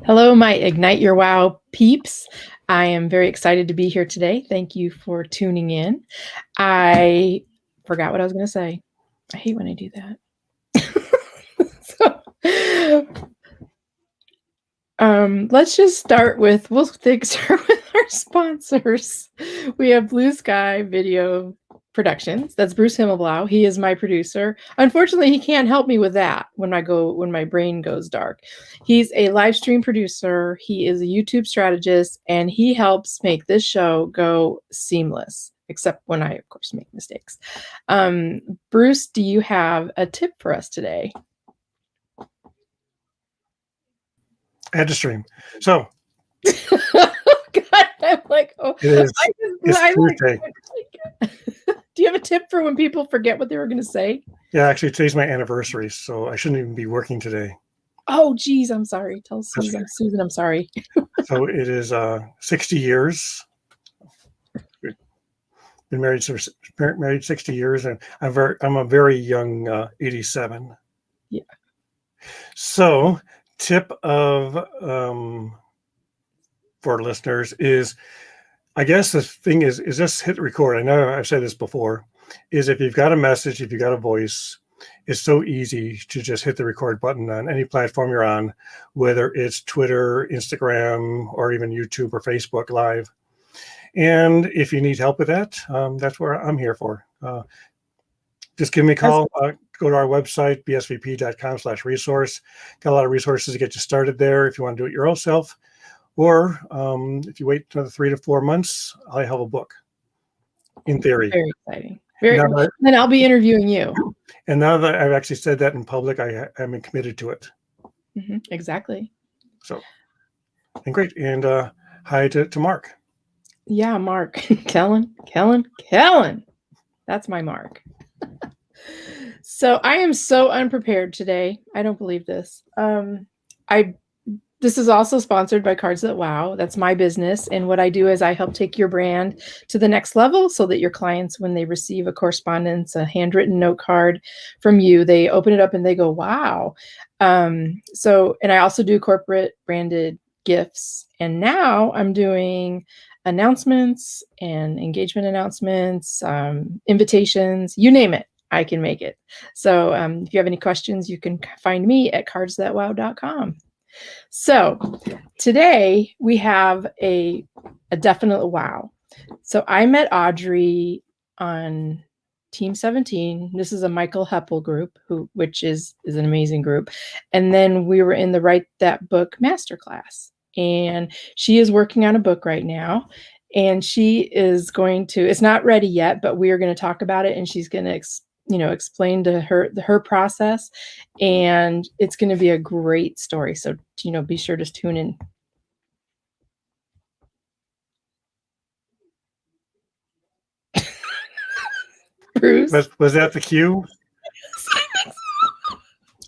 Hello, my Ignite Your Wow peeps. I am very excited to be here today. Thank you for tuning in. I forgot what I was going to say. I hate when I do that. Let's just start with, start with our sponsors. We have Blue Sky Video Productions. That's Bruce Himmelblau. He is my producer. Unfortunately, he can't help me with that when my brain goes dark. He's a live stream producer. He is a YouTube strategist, and he helps make this show go seamless, except when I, of course, make mistakes. Bruce, do you have a tip for us today? I had to stream. So God, I'm like, oh, it's Tuesday. Do you have a tip for when people forget what they were going to say? Yeah, actually, today's my anniversary, so I shouldn't even be working today. Oh, geez, I'm sorry. Tell Susan. Susan, I'm sorry. So it is 60 years. Been married 60 years, and I'm a very young 87. Yeah. So tip of for listeners is, I guess the thing is just hit record. I know I've said this before, is if you've got a message, if you've got a voice, it's so easy to just hit the record button on any platform you're on, whether it's Twitter, Instagram, or even YouTube or Facebook Live. And if you need help with that, that's where I'm here for. Just give me a call. Go to our website, bsvp.com/resource. Got a lot of resources to get you started there if you want to do it your own self. Or if you wait another 3 to 4 months, I have a book, in theory. Very exciting. Then I'll be interviewing you. And now that I've actually said that in public, I'm committed to it. Mm-hmm, exactly. So, and great. And hi to Mark. Yeah, Mark. Kellen. That's my Mark. So I am so unprepared today. I don't believe this. This is also sponsored by Cards That Wow. That's my business. And what I do is I help take your brand to the next level so that your clients, when they receive a correspondence, a handwritten note card from you, they open it up and they go, wow. And I also do corporate branded gifts. And now I'm doing announcements and engagement announcements, invitations, you name it, I can make it. So if you have any questions, you can find me at cardsthatwow.com. So today we have a definite wow. So I met Audrey on Team 17. This is a Michael Heppel group, which is an amazing group. And then we were in the Write That Book masterclass. And she is working on a book right now. And she is going to, it's not ready yet, but we are going to talk about it. And she's going to explain to her process, and it's going to be a great story. So, be sure to tune in. Bruce? Was that the cue?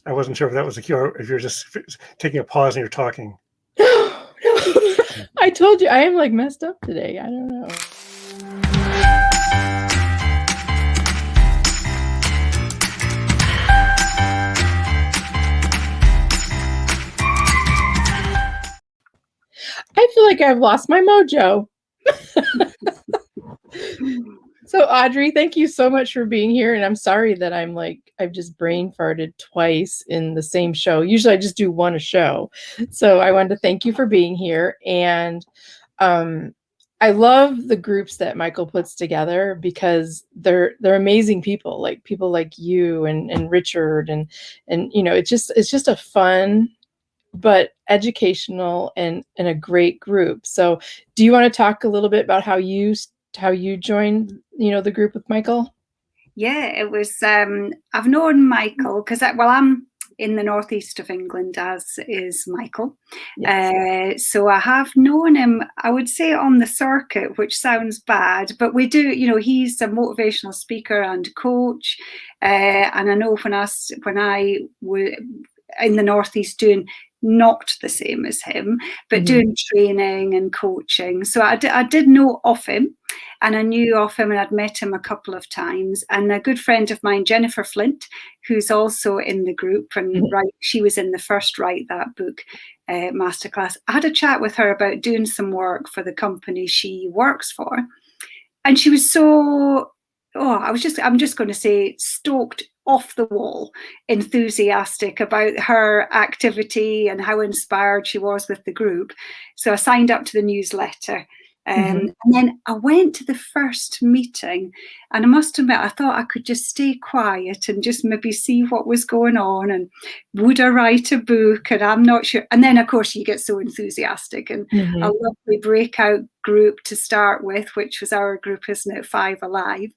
I wasn't sure if that was the cue or if you're just taking a pause and you're talking. No. I told you, I am like messed up today. I don't know. I feel like I've lost my mojo. So Audrey, thank you so much for being here. And I'm sorry that I've just brain farted twice in the same show. Usually I just do one a show. So I wanted to thank you for being here. And I love the groups that Michael puts together because they're amazing people like you and Richard and it's just a fun but educational and a great group. So do you want to talk a little bit about how you joined, the group with Michael? Yeah, it was, I've known Michael because I'm in the northeast of England, as is Michael. Yes. So I have known him, I would say, on the circuit, which sounds bad, but we do, he's a motivational speaker and coach. And I know when I was in the northeast doing not the same as him, but doing training and coaching. So I did know of him. and I knew of him and I'd met him a couple of times. And a good friend of mine, Jennifer Flint, who's also in the group, and she was in the first Write That Book masterclass. I had a chat with her about doing some work for the company she works for, and she was so, I'm just going to say, stoked, off the wall, enthusiastic about her activity and how inspired she was with the group. So I signed up to the newsletter. And then I went to the first meeting, and I must admit, I thought I could just stay quiet and just maybe see what was going on, and would I write a book, and I'm not sure. And then, of course, you get so enthusiastic, and a lovely breakout group to start with, which was our group, isn't it, Five Alive?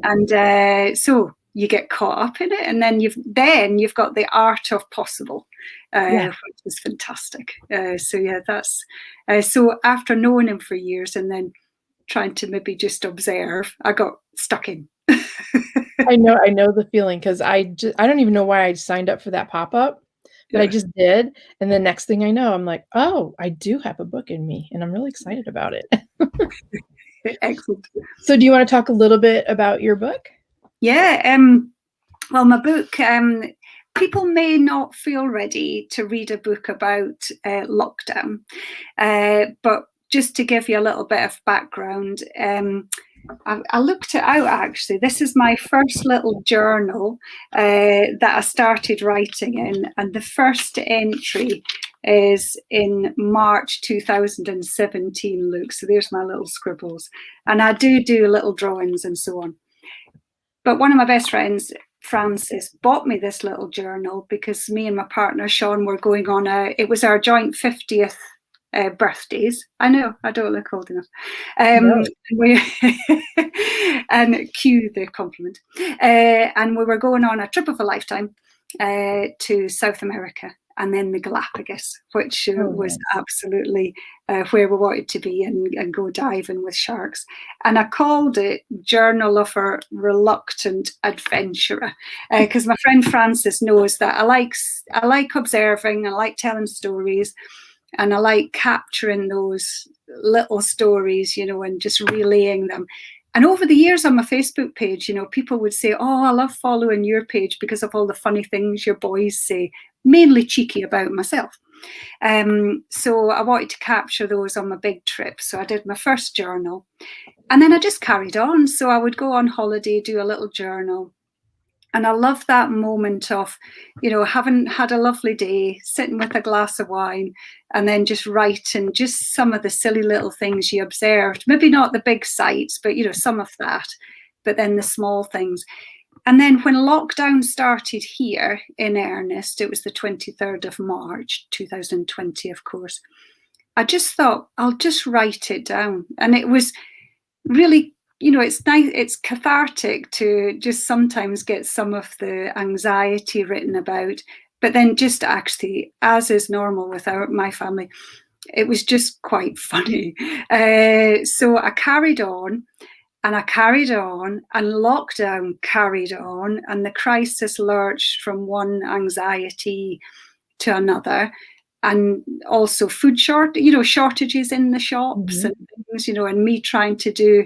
And so you get caught up in it, and then you've got the art of possible, which is fantastic. That's so after knowing him for years and then trying to maybe just observe, I got stuck in. I know the feeling, because I don't even know why I signed up for that pop-up, but I just did. And the next thing I know, I'm like, oh, I do have a book in me, and I'm really excited about it. Excellent. So do you want to talk a little bit about your book? Yeah. Well, my book, people may not feel ready to read a book about lockdown, but just to give you a little bit of background, I looked it out, actually. This is my first little journal that I started writing in, and the first entry is in March 2017, Luke. So there's my little scribbles, and I do little drawings and so on. But one of my best friends, Francis, bought me this little journal because me and my partner Sean were going on it was our joint 50th birthdays. I know, I don't look old enough. No. And cue the compliment. And we were going on a trip of a lifetime to South America, and then the Galapagos, which was absolutely where we wanted to be and go diving with sharks. And I called it Journal of a Reluctant Adventurer, because my friend Francis knows that I like observing, I like telling stories, and I like capturing those little stories, and just relaying them. And over the years on my Facebook page, people would say, oh, I love following your page because of all the funny things your boys say, mainly cheeky about myself. So I wanted to capture those on my big trip. So I did my first journal, and then I just carried on. So I would go on holiday, do a little journal. And I love that moment of, having had a lovely day, sitting with a glass of wine, and then just writing just some of the silly little things you observed. Maybe not the big sights, but, some of that, but then the small things. And then when lockdown started here in earnest, it was the 23rd of March, 2020, of course, I just thought, I'll just write it down. And it was really, it's nice, it's cathartic to just sometimes get some of the anxiety written about, but then just actually, as is normal with my family, it was just quite funny. So I carried on. And I carried on, and lockdown carried on, and the crisis lurched from one anxiety to another, and also food shortages in the shops and things, and me trying to do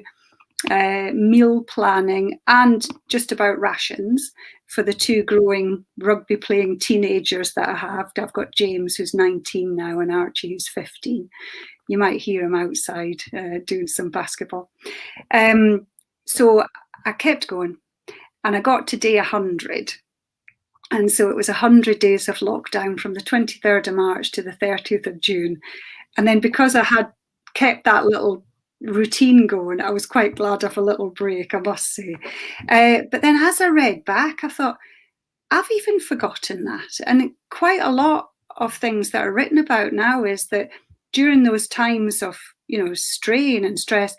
meal planning and just about rations for the two growing rugby playing teenagers that I have. I've got James, who's 19 now, and Archie, who's 15. You might hear him outside doing some basketball. So I kept going, and I got to day 100. And so it was 100 days of lockdown from the 23rd of March to the 30th of June. And then because I had kept that little routine going, I was quite glad of a little break, I must say. But then as I read back, I thought, I've even forgotten that. And quite a lot of things that are written about now is that during those times of, strain and stress,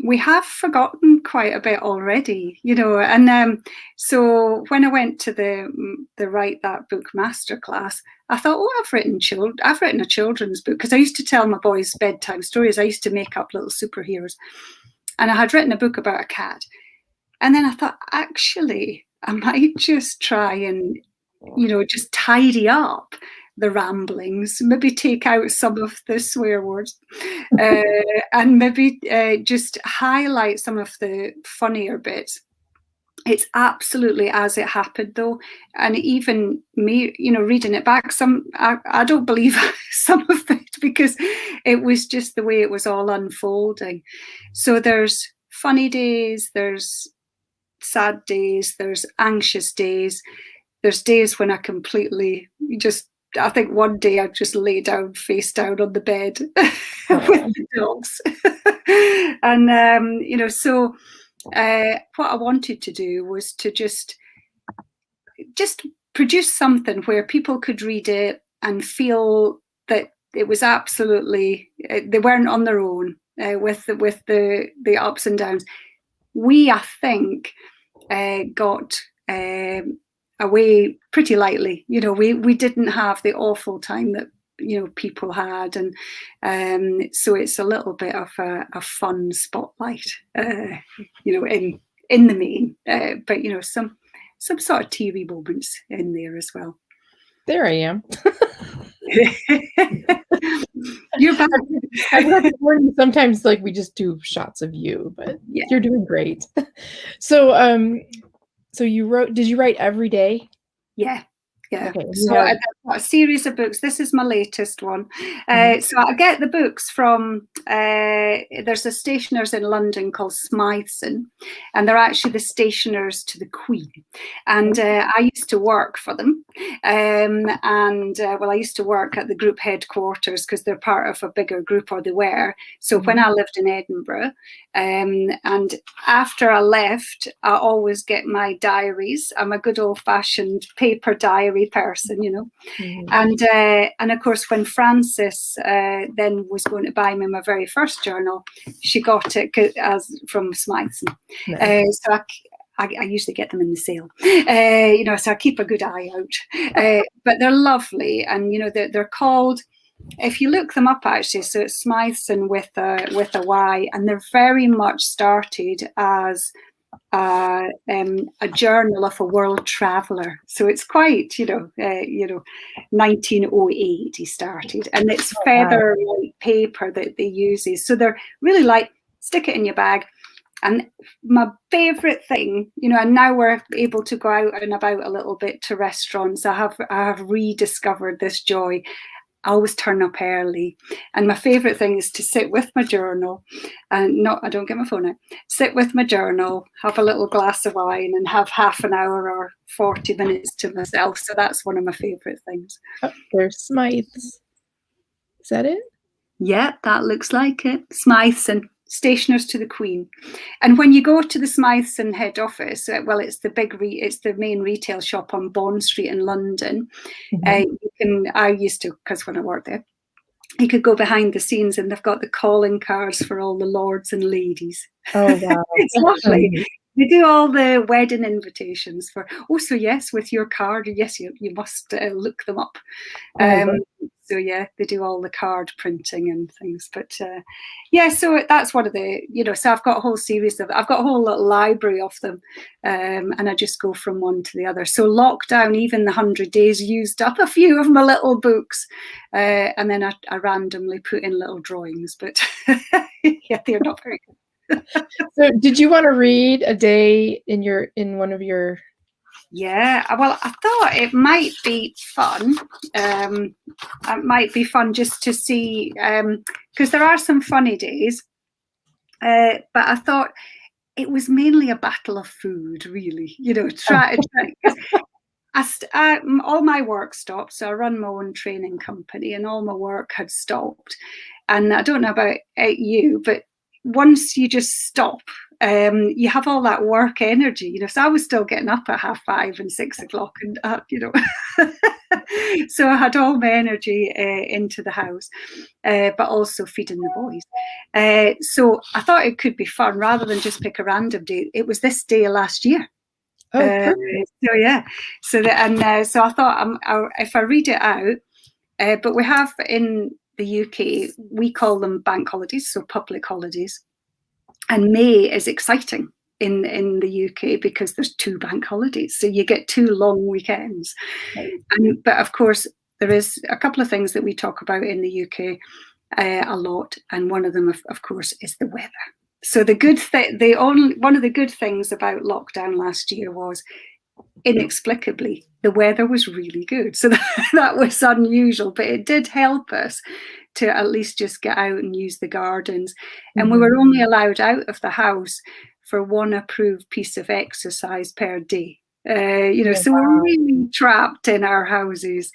we have forgotten quite a bit already, and so when I went to the Write That Book masterclass, I thought, I've written a children's book, because I used to tell my boys bedtime stories. I used to make up little superheroes, and I had written a book about a cat. And then I thought, actually, I might just try and, just tidy up the ramblings, maybe take out some of the swear words, and maybe just highlight some of the funnier bits. It's absolutely as it happened, though, and even me, reading it back, I don't believe some of it, because it was just the way it was all unfolding. So there's funny days, there's sad days, there's anxious days, there's days when I completely I think one day I just lay down face down on the bed with the dogs. And so what I wanted to do was to just produce something where people could read it and feel that it was absolutely, they weren't on their own with the ups and downs. We, I think, got away pretty lightly. We didn't have the awful time that people had, and so it's a little bit of a fun spotlight, in the main, but some sort of TV moments in there as well. There I am. You're back. Sometimes we just do shots of you, but you're doing great. So so did you write every day? Yeah. Okay. So I've got a series of books. This is my latest one. So I get the books from, there's a stationers in London called Smythson, and they're actually the stationers to the Queen. And I used to work for them. I used to work at the group headquarters, because they're part of a bigger group, or they were. So when I lived in Edinburgh, and after I left, I always get my diaries. I'm a good old-fashioned paper diary person, and of course, when Frances then was going to buy me my very first journal, she got it from Smythson. Nice. So I usually get them in the sale, so I keep a good eye out. But they're lovely, and they're called, if you look them up actually, so it's Smythson with a Y, and they're very much started as a journal of a world traveller. So it's quite, 1908 he started, and it's feather light paper that they use. So they're really light. Stick it in your bag. And my favourite thing, and now we're able to go out and about a little bit to restaurants. I have rediscovered this joy. I always turn up early, and my favourite thing is to sit with my journal, and I don't get my phone out. Sit with my journal, have a little glass of wine, and have half an hour or 40 minutes to myself. So that's one of my favourite things. Oh, there's Smyths. Is that it? Yeah, that looks like it. Smythson. Stationers to the Queen. And when you go to the Smythson head office, it's the main retail shop on Bond Street in London. I used to, because when I worked there, you could go behind the scenes, and they've got the calling cards for all the lords and ladies. Oh wow. It's lovely. They do all the wedding invitations for, so yes, with your card, yes, you must look them up. So yeah, they do all the card printing and things. But so that's one of the, so I've got a whole series I've got a whole little library of them, and I just go from one to the other. So lockdown, even the 100 days, used up a few of my little books, and then I randomly put in little drawings, but yeah, they're not very good. So did you want to read a day in one of your? Yeah, well, I thought it might be fun. It might be fun just to see, because there are some funny days, but I thought it was mainly a battle of food, really. All my work stopped, so I run my own training company, and all my work had stopped. And I don't know about you, but once you just stop, you have all that work energy, so I was still getting up at 5:30 and 6 o'clock, and so I had all my energy into the house, but also feeding the boys. So I thought it could be fun rather than just pick a random day. It was this day last year. So yeah, so I thought if I read it out, but we have in the UK, we call them bank holidays, so public holidays. And May is exciting in the UK because there's 2 bank holidays, so you get 2 long weekends. But of course, there is a couple of things that we talk about in the UK a lot, and one of them, of course, is the weather. So one of the good things about lockdown last year was, inexplicably, the weather was really good. So that was unusual, but it did help us to at least just get out and use the gardens. And we were only allowed out of the house for one approved piece of exercise per day. So we're really trapped in our houses.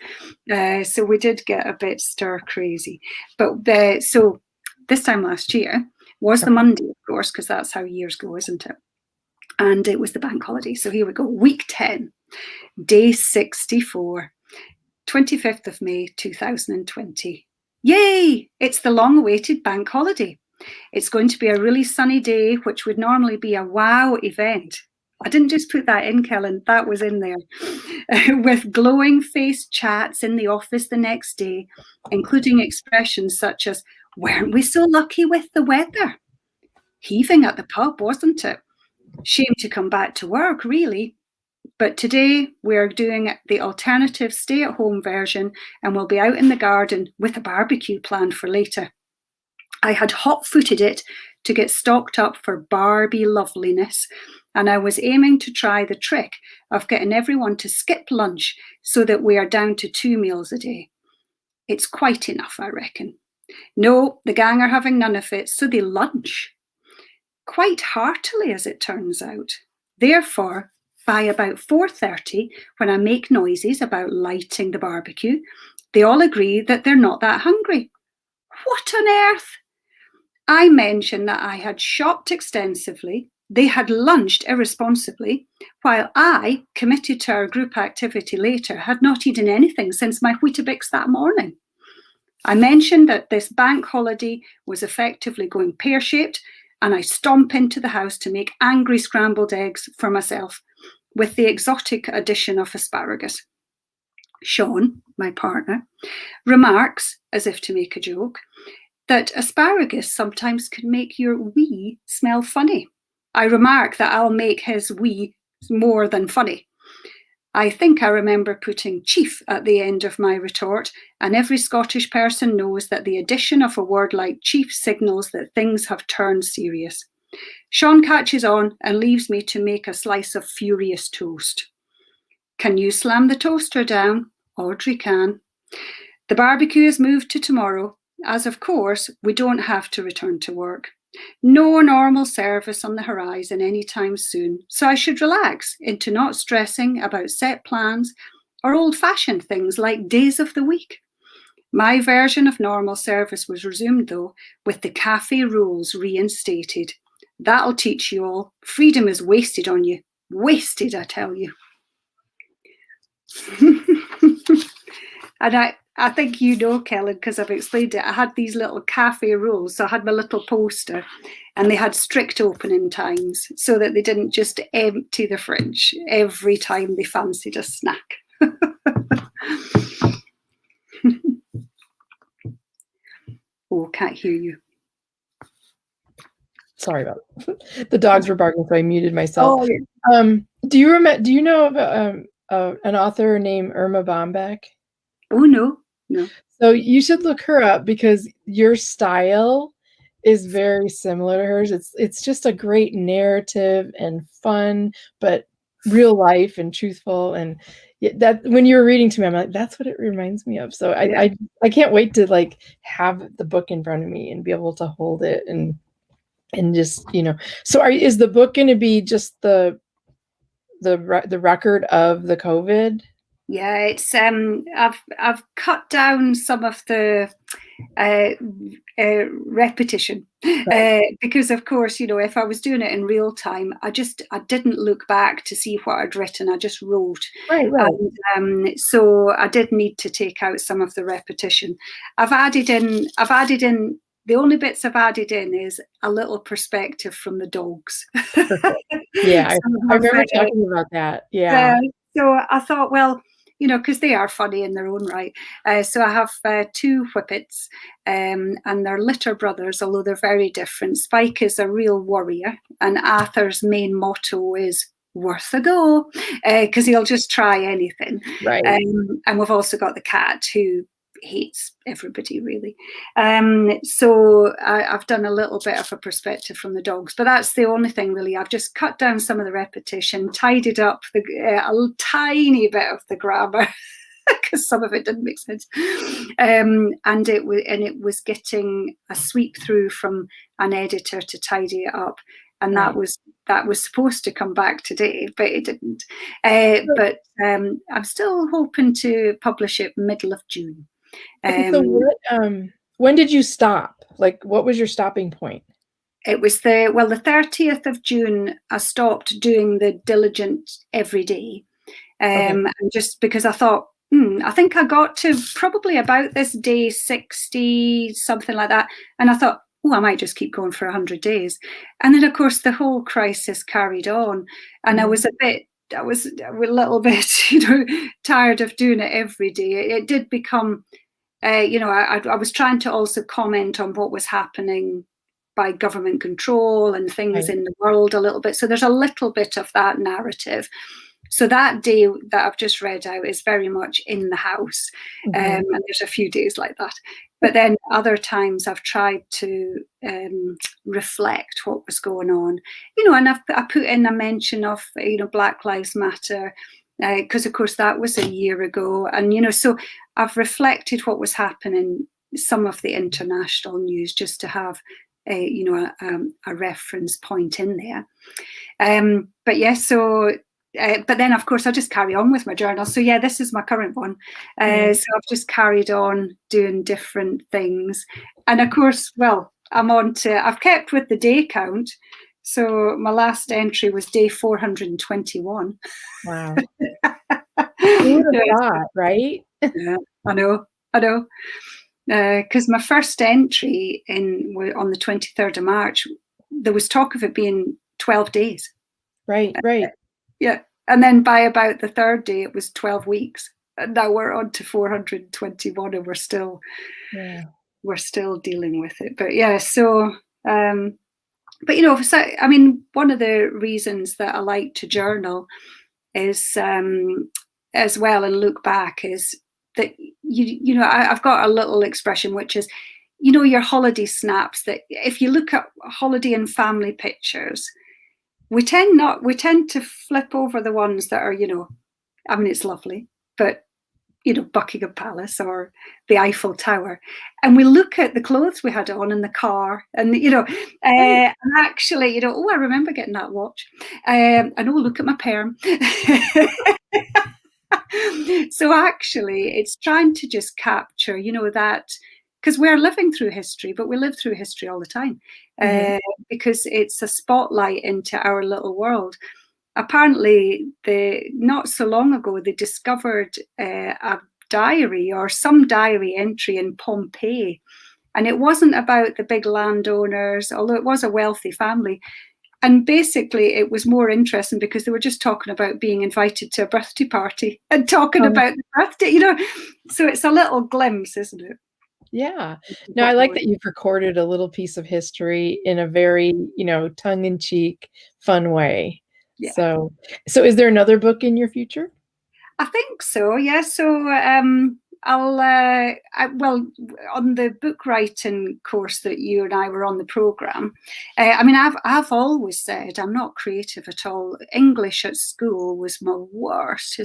So we did get a bit stir crazy. But so this time last year was the Monday, of course, because that's how years go, isn't it? And it was the bank holiday. So here we go. Week 10, day 64, 25th of May, 2020. Yay! It's the long-awaited bank holiday. It's going to be a really sunny day, which would normally be a wow event. I didn't just put that in, Kellen, that was in there. With glowing face chats in the office the next day, including expressions such as, weren't we so lucky with the weather? Heaving at the pub, wasn't it? Shame to come back to work, really. But today we're doing the alternative stay-at-home version, and we'll be out in the garden with a barbecue planned for later. I had hot-footed it to get stocked up for Barbie loveliness, and I was aiming to try the trick of getting everyone to skip lunch so that we are down to 2 meals a day. It's quite enough, I reckon. No, the gang are having none of it, so they lunch. Quite heartily, as it turns out. Therefore, by about 4:30, when I make noises about lighting the barbecue, they all agree that they're not that hungry. What on earth? I mentioned that I had shopped extensively, they had lunched irresponsibly, while I, committed to our group activity later, had not eaten anything since my Weetabix that morning. I mentioned that this bank holiday was effectively going pear-shaped, and I stomp into the house to make angry scrambled eggs for myself, with the exotic addition of asparagus. Sean, my partner, remarks, as if to make a joke, that asparagus sometimes can make your wee smell funny. I remark that I'll make his wee more than funny. I think I remember putting chief at the end of my retort, and every Scottish person knows that the addition of a word like chief signals that things have turned serious. Sean catches on and leaves me to make a slice of furious toast. Can you slam the toaster down? Audrey can. The barbecue is moved to tomorrow, as of course we don't have to return to work. No normal service on the horizon anytime soon, so I should relax into not stressing about set plans or old-fashioned things like days of the week. My version of normal service was resumed, though, with the cafe rules reinstated. That'll teach you all. Freedom is wasted on you. Wasted, I tell you. And I think you know, Kellen, because I've explained it. I had these little cafe rules. So I had my little poster, and they had strict opening times so that they didn't just empty the fridge every time they fancied a snack. Oh, can't hear you. Sorry about it. The dogs were barking, so I muted myself. Oh, yeah. Do you know of an author named Irma Bombeck? Oh, no. So you should look her up, because your style is very similar to hers. It's just a great narrative and fun, but real life and truthful. And that, when you were reading to me, I'm like, that's what it reminds me of. So I can't wait to like have the book in front of me and be able to hold it and just, So is the book going to be just the record of the COVID? Yeah, it's I've cut down some of the repetition, because of course, if I was doing it in real time, I didn't look back to see what I'd written. I just wrote. Right. And, so I did need to take out some of the repetition. I've added in the only bits I've added in is a little perspective from the dogs. Yeah, I remember talking about that. Yeah. So I thought, well, because they are funny in their own right. So I have 2 whippets, and they're litter brothers, although they're very different. Spike is a real warrior, and Arthur's main motto is worth a go, because he'll just try anything. Right. And we've also got the cat who hates everybody, really. So I've done a little bit of a perspective from the dogs, but that's the only thing, really. I've just cut down some of the repetition, tidied up a tiny bit of the grammar, because some of it didn't make sense. And it was getting a sweep through from an editor to tidy it up. And that was supposed to come back today, but it didn't. But I'm still hoping to publish it middle of June. So when did you stop? Like, what was your stopping point? It was the 30th of June. I stopped doing the diligent every day, and just because I thought, I think I got to probably about this day 60, something like that, and I thought, I might just keep going for 100 days. And then, of course, the whole crisis carried on. And I was a little bit, tired of doing it every day. It did become, I was trying to also comment on what was happening by government control and things in the world a little bit. So there's a little bit of that narrative. So that day that I've just read out is very much in the house. And there's a few days like that. But then other times I've tried to reflect what was going on, and I put in a mention of, Black Lives Matter, because of course that was a year ago. And, so I've reflected what was happening, some of the international news, just to have a reference point in there. But yes, so but then, of course, I just carry on with my journal. So, yeah, this is my current one. So I've just carried on doing different things. And, of course, I've kept with the day count. So my last entry was day 421. Wow. Who would have thought, right? Yeah, I know. Because my first entry on the 23rd of March, there was talk of it being 12 days. Right. Yeah. And then by about the third day, it was 12 weeks. And now we're on to 421 and we're still dealing with it. But yeah, so, one of the reasons that I like to journal is, as well, and look back, is that, I've got a little expression, which is, your holiday snaps, that if you look at holiday and family pictures, we tend to flip over the ones that are, it's lovely, but, Buckingham Palace or the Eiffel Tower. And we look at the clothes we had on in the car and, and actually, I remember getting that watch. And look at my perm. So actually, it's trying to just capture, that, because we're living through history, but we live through history all the time, because it's a spotlight into our little world. Apparently, not so long ago, they discovered a diary or some diary entry in Pompeii. And it wasn't about the big landowners, although it was a wealthy family. And basically, it was more interesting because they were just talking about being invited to a birthday party and talking about the birthday, So it's a little glimpse, isn't it? Yeah. No, I like that you've recorded a little piece of history in a very, tongue-in-cheek, fun way. Yeah. So is there another book in your future? I think so. Yeah. So I'll on the book writing course that you and I were on the program. I've always said I'm not creative at all. English at school was my worst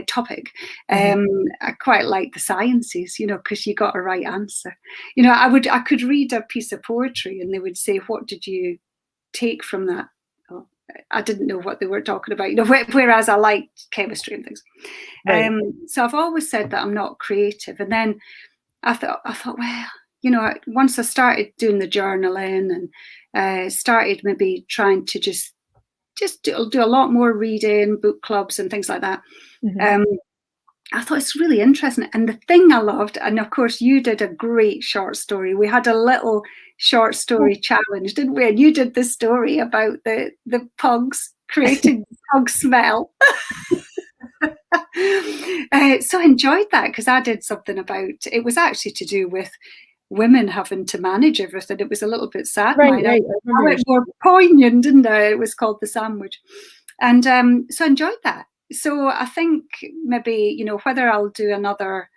topic. I quite like the sciences, because you got a right answer. I could read a piece of poetry and they would say, "What did you take from that?" I didn't know what they were talking about, whereas I liked chemistry and things. Right. So I've always said that I'm not creative. And then I thought, well, once I started doing the journaling and started maybe trying to just do a lot more reading, book clubs and things like that. I thought it's really interesting. And the thing I loved, and of course you did a great short story. We had a little short story challenge, didn't we? And you did the story about the pugs creating pug smell. So I enjoyed that because I did something about, it was actually to do with women having to manage everything. It was a little bit sad. Right. I went more poignant, didn't I? It was called The Sandwich. And so I enjoyed that. So I think maybe, whether I'll do another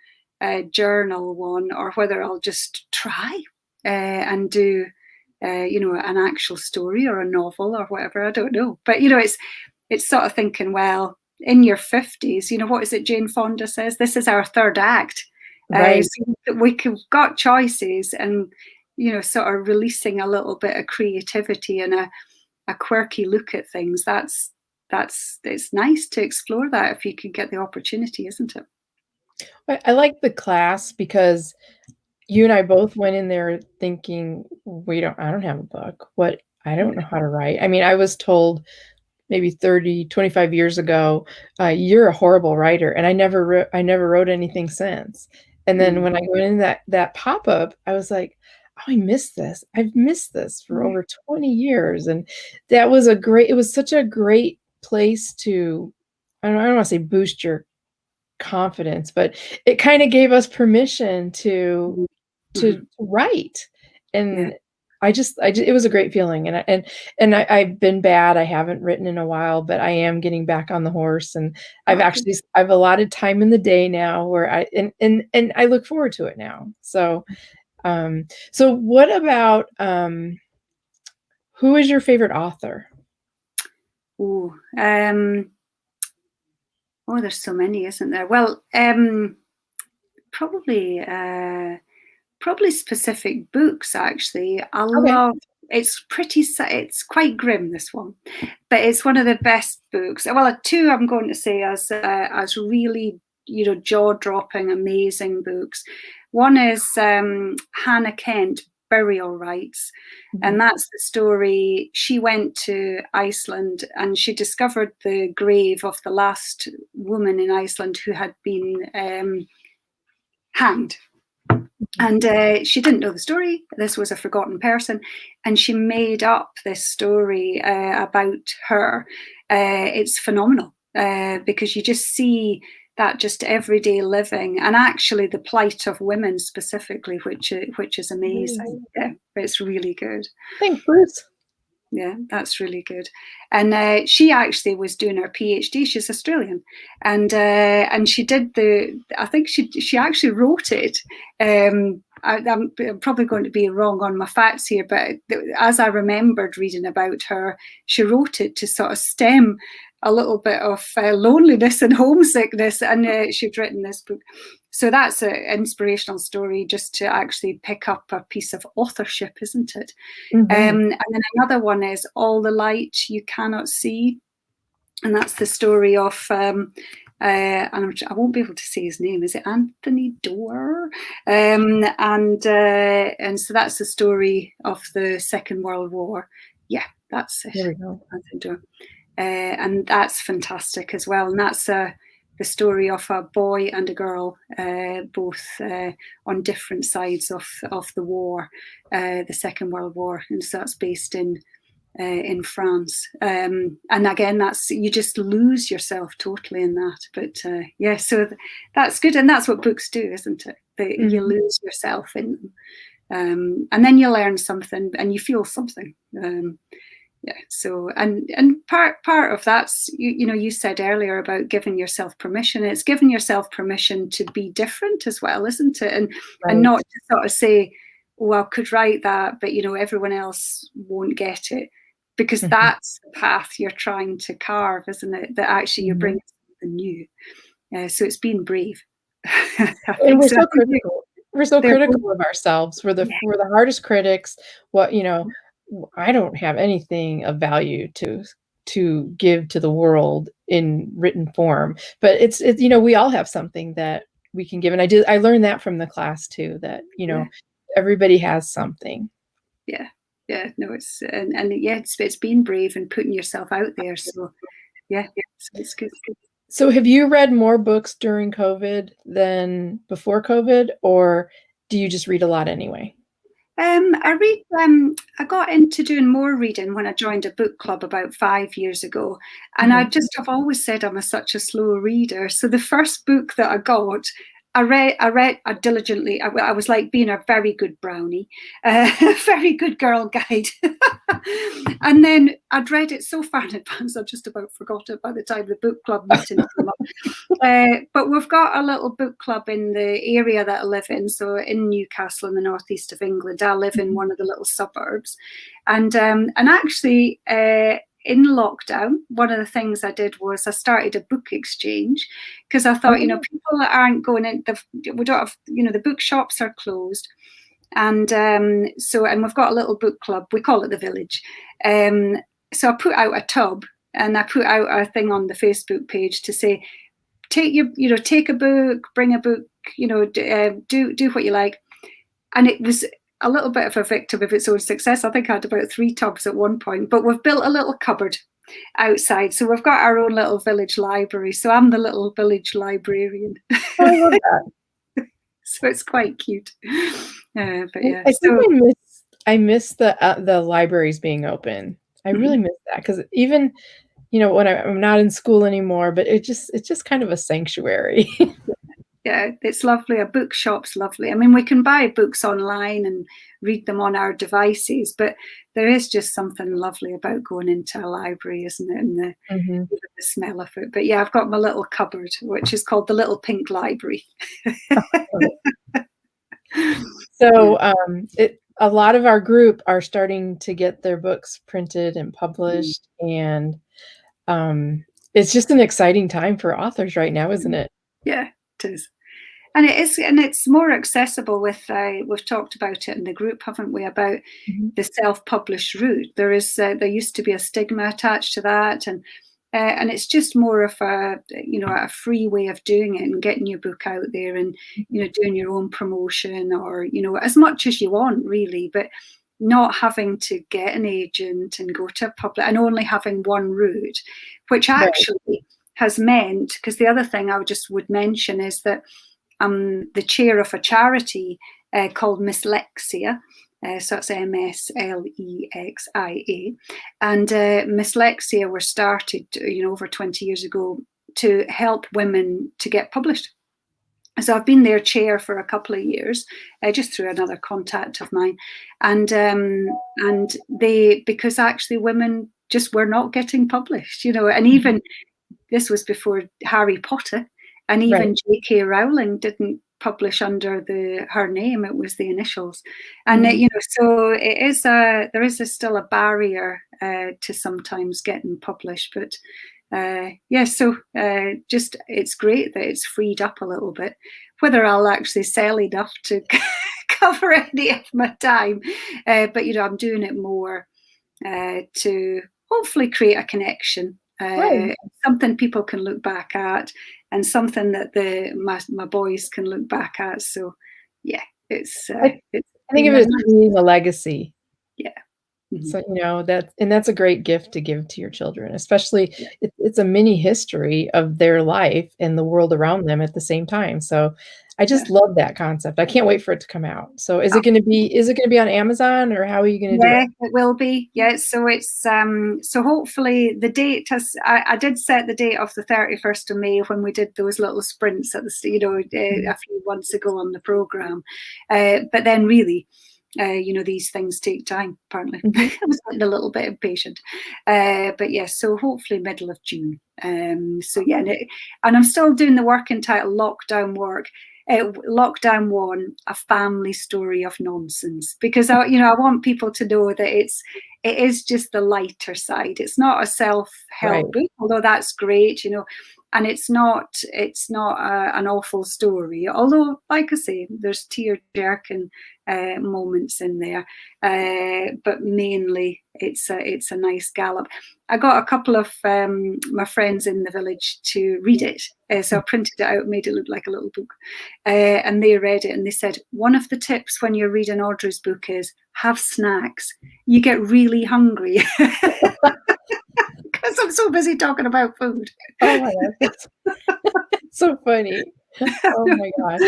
journal one or whether I'll just try and do, an actual story or a novel or whatever, I don't know. But, it's sort of thinking, well, in your 50s, what is it Jane Fonda says? This is our third act. Right. So we've got choices and, sort of releasing a little bit of creativity and a quirky look at things. It's nice to explore that if you can get the opportunity, isn't it? I like the class because you and I both went in there thinking, I don't have a book. I don't know how to write. I mean, I was told maybe 25 years ago, you're a horrible writer. And I never wrote anything since. And then when I went in that pop-up, I was like, oh, I miss this. I've missed this for over 20 years. And it was such a great place to, I don't want to say boost your confidence, but it kind of gave us permission to write. And it was a great feeling. And I've been bad. I haven't written in a while, but I am getting back on the horse. And I've allotted time in the day now where I look forward to it now. So, so what about, who is your favorite author? There's so many, isn't there? Well, probably specific books, actually. I love, it's quite grim, this one, but it's one of the best books. Well, two I'm going to say as really, jaw-dropping, amazing books. One is Hannah Kent, Burial Rites. And that's the story. She went to Iceland and she discovered the grave of the last woman in Iceland who had been hanged. And she didn't know the story. This was a forgotten person. And she made up this story about her. It's phenomenal because you just see that just everyday living and actually the plight of women specifically, which is amazing. Yeah, it's really good. Thanks, Bruce. Yeah, that's really good. And she actually was doing her PhD. She's Australian, and she did I think she actually wrote it. I'm probably going to be wrong on my facts here, but as I remembered reading about her, she wrote it to sort of stem a little bit of loneliness and homesickness, and she'd written this book. So that's an inspirational story just to actually pick up a piece of authorship, isn't it? And then another one is All the Light You Cannot See, and that's the story of and I won't be able to say his name. Is it Anthony Doerr? And so that's the story of the Second World War. Yeah, that's it. There we go. Anthony Doerr. And that's fantastic as well. And that's the story of a boy and a girl, both on different sides of the war, the Second World War. And so that's based in France. And again, you just lose yourself totally in that. But so that's good. And that's what books do, isn't it? You lose yourself in them. And then you learn something and you feel something. So and part of that's you said earlier about giving yourself permission. It's giving yourself permission to be different as well, isn't it? And not to sort of say, oh, I could write that, but everyone else won't get it, because that's the path you're trying to carve, isn't it? That actually you're bringing something new. So it's being brave. And we're so critical. We're so critical of ourselves. We're the hardest critics. I don't have anything of value to give to the world in written form, but it's we all have something that we can give. And I learned that from the class too, that, everybody has something. Yeah. No, it's being brave and putting yourself out there. So so it's good. So have you read more books during COVID than before COVID, or do you just read a lot anyway? I read. I got into doing more reading when I joined a book club about 5 years ago, and I've always said I'm such a slow reader. So the first book that I got, I read diligently. I was like being a very good brownie, a very good girl guide. And then I'd read it so far in advance, I just about forgot it by the time the book club meeting came up. But we've got a little book club in the area that I live in. So in Newcastle, in the northeast of England, I live in one of the little suburbs. And actually, in lockdown, one of the things I did was I started a book exchange, because I thought, people that aren't going in, we don't have, the bookshops are closed. And and we've got a little book club, we call it the Village. So I put out a tub, and I put out a thing on the Facebook page to say, take a book, bring a book, do what you like. And it was a little bit of a victim of its own success. I think I had about 3 tubs at one point, but we've built a little cupboard outside. So we've got our own little village library. So I'm the little village librarian. I love that. So it's quite cute. But yeah, I think I miss the libraries being open. I really miss that, because even when I'm not in school anymore, but it's just kind of a sanctuary. Yeah, it's lovely. A bookshop's lovely. I mean, we can buy books online and read them on our devices, but there is just something lovely about going into a library, isn't it? And the smell of it. But yeah, I've got my little cupboard, which is called the Little Pink Library. So a lot of our group are starting to get their books printed and published, and it's just an exciting time for authors right now, isn't it? Yeah, it is. And it is, and it's more accessible with, we've talked about it in the group, haven't we, about the self-published route. There used to be a stigma attached to that, and it's just more of a free way of doing it and getting your book out there, and doing your own promotion, or as much as you want, really, but not having to get an agent and go to a public, and only having one route, which actually has meant, because the other thing I would mention is that I'm the chair of a charity called Misslexia. So it's Mslexia, and Misslexia were started, over 20 years ago to help women to get published. So I've been their chair for a couple of years, just through another contact of mine, and because actually women just were not getting published, and even this was before Harry Potter. And even J.K. Rowling didn't publish under her name; it was the initials. And so there is still a barrier to sometimes getting published. But so just it's great that it's freed up a little bit. Whether I'll actually sell enough to cover any of my time, but I'm doing it more to hopefully create a connection. Something people can look back at, and something that my boys can look back at. So yeah, I think of it as creating a legacy. Yeah. So that's a great gift to give to your children, especially it's a mini history of their life and the world around them at the same time. So I just love that concept. I can't wait for it to come out. So is it going to be on Amazon, or how are you going to do it? Yeah, it will be. Yeah. So it's so hopefully the date I did set the date of the 31st of May when we did those little sprints at the a few months ago on the program. But then really, these things take time, apparently. I was getting a little bit impatient. But yeah, so hopefully middle of June. So yeah, and I'm still doing the work entitled Lockdown Work. Lockdown 1, a family story of nonsense, because I want people to know that it is just the lighter side. It's not a self-help book, although that's great, and it's not an awful story. Although, like I say, there's tear-jerking moments in there, but mainly it's a nice gallop. I got a couple of my friends in the village to read it, so I printed it out, made it look like a little book, and they read it, and they said one of the tips when you're reading Audrey's book is have snacks. You get really hungry. Because I'm so busy talking about food. Oh my God, that's so funny. Oh my gosh.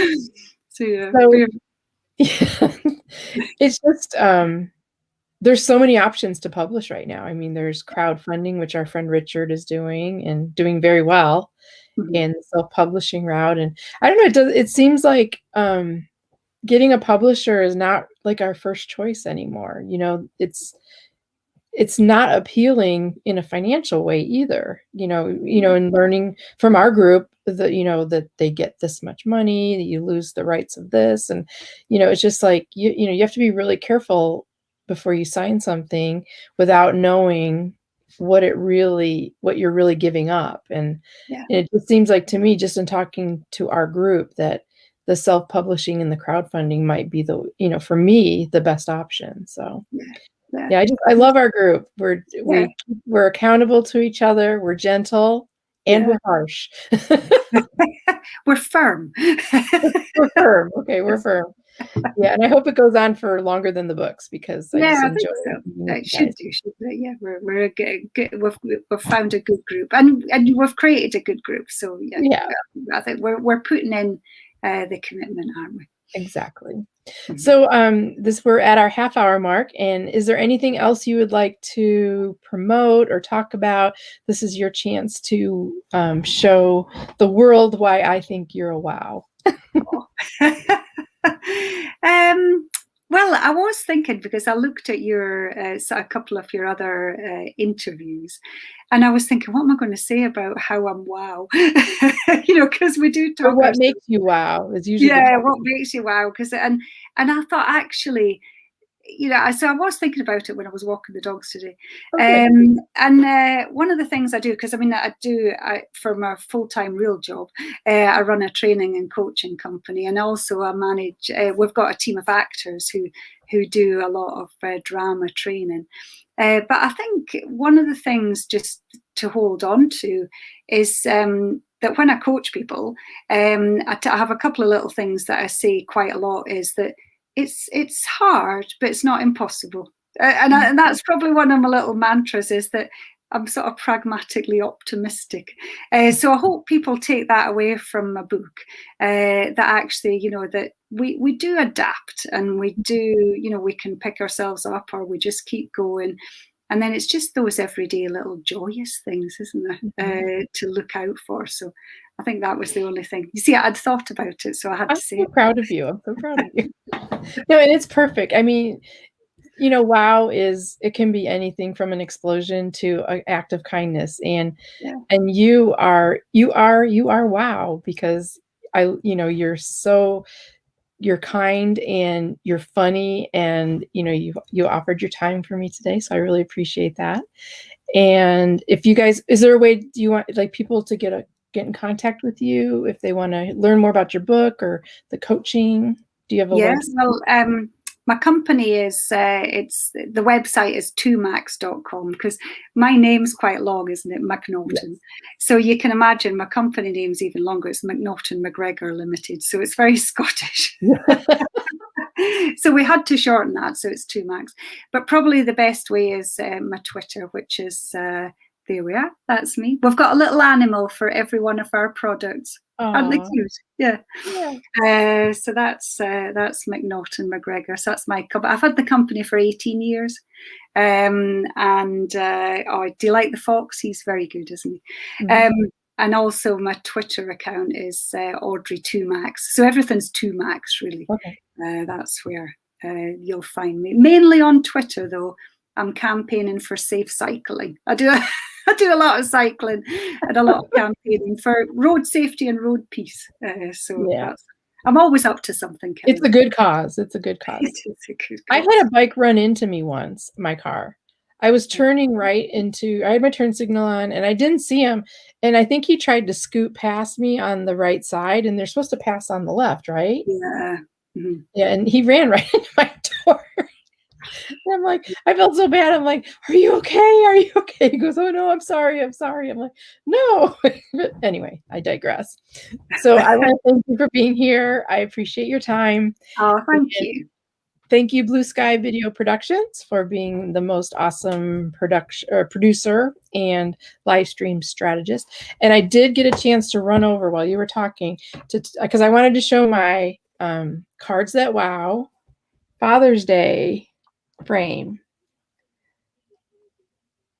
It's just there's so many options to publish right now. I mean, there's crowdfunding, which our friend Richard is doing and doing very well. and the self-publishing route. And I don't know, it seems like getting a publisher is not like our first choice anymore. You know, it's not appealing in a financial way either, and learning from our group that, that they get this much money, that you lose the rights of this. And, it's just like, you have to be really careful before you sign something without knowing what you're really giving up. And it just seems like to me, just in talking to our group, that the self-publishing and the crowdfunding might be for me, the best option. So I love our group. We're accountable to each other. We're gentle and we're harsh. We're firm. We're firm. Okay, we're firm. Yeah, and I hope it goes on for longer than the books, because I just enjoy it. It should do. Yeah, we're a good. We've found a good group, and we've created a good group. So I think we're putting in the commitment, aren't we? Exactly. So we're at our half-hour mark, and is there anything else you would like to promote or talk about? This is your chance to show the world why I think you're a wow. Well, I was thinking, because I looked at a couple of your other interviews, and I was thinking, what am I going to say about how I'm wow? Because we do talk. What makes you wow is usually what makes you wow? And I thought, actually, so I was thinking about it when I was walking the dogs today. Okay. And one of the things I do, because for my full-time real job, I run a training and coaching company, and also I manage, we've got a team of actors who do a lot of drama training. But I think one of the things just to hold on to is that when I coach people, I have a couple of little things that I say quite a lot, is that it's hard, but it's not impossible. And that's probably one of my little mantras, is that I'm sort of pragmatically optimistic. So I hope people take that away from my book, that actually, that we do adapt, and we do, we can pick ourselves up, or we just keep going. And then it's just those everyday little joyous things, isn't there, to look out for. So I think that was the only thing. You see, I'd thought about it, so I had to say. I'm so proud of you. I'm so proud of you. No, and it's perfect. I mean, wow it can be anything from an explosion to an act of kindness. And you are wow, because you're kind, and you're funny, and you offered your time for me today, so I really appreciate that. And if you guys, is there a way, do you want people to get in contact with you if they want to learn more about your book or the coaching? Do you have a website? Well, my company is, the website is 2max.com, because my name's quite long, isn't it? Macnaughton. Yes. So you can imagine my company name's even longer. It's Macnaughton McGregor Limited. So it's very Scottish. So we had to shorten that. So it's 2max. But probably the best way is my Twitter, which is, there we are. That's me. We've got a little animal for every one of our products. Aren't they cute? Yeah. So that's Macnaughton McGregor. So that's my company. I've had the company for 18 years. Do you like the fox? He's very good, isn't he? Mm-hmm. And also my Twitter account is Audrey 2max. So everything's 2max, really. Okay. That's where you'll find me. Mainly on Twitter, though. I'm campaigning for safe cycling. I do a lot of cycling and a lot of campaigning for road safety and road peace. I'm always up to something. It's a good cause. It's a good cause. It is a good cause. I had a bike run into me once, my car. I was turning right I had my turn signal on, and I didn't see him. And I think he tried to scoot past me on the right side, and they're supposed to pass on the left, right? Yeah. Mm-hmm. Yeah, and he ran right into my door. And I'm like, I felt so bad. I'm like, are you okay? Are you okay? He goes, oh no, I'm sorry. I'm sorry. I'm like, no. But anyway, I digress. So I want to thank you for being here. I appreciate your time. Oh, thank you. Thank you, Blue Sky Video Productions, for being the most awesome producer and live stream strategist. And I did get a chance to run over while you were talking, because I wanted to show my Cards That Wow Father's Day frame.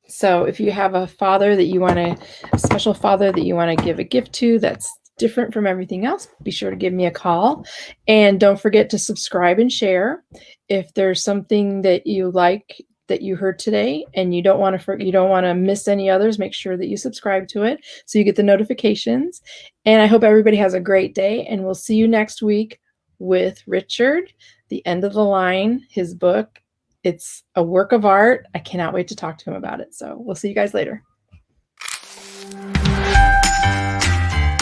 So if you have a father that you want a special father that you want to give a gift to that's different from everything else, be sure to give me a call. And don't forget to subscribe and share. If there's something that you like that you heard today and you don't want to miss any others, make sure that you subscribe to it so you get the notifications. And I hope everybody has a great day, and we'll see you next week with Richard, The End of the Line, his book. It's a work of art. I cannot wait to talk to him about it. So we'll see you guys later.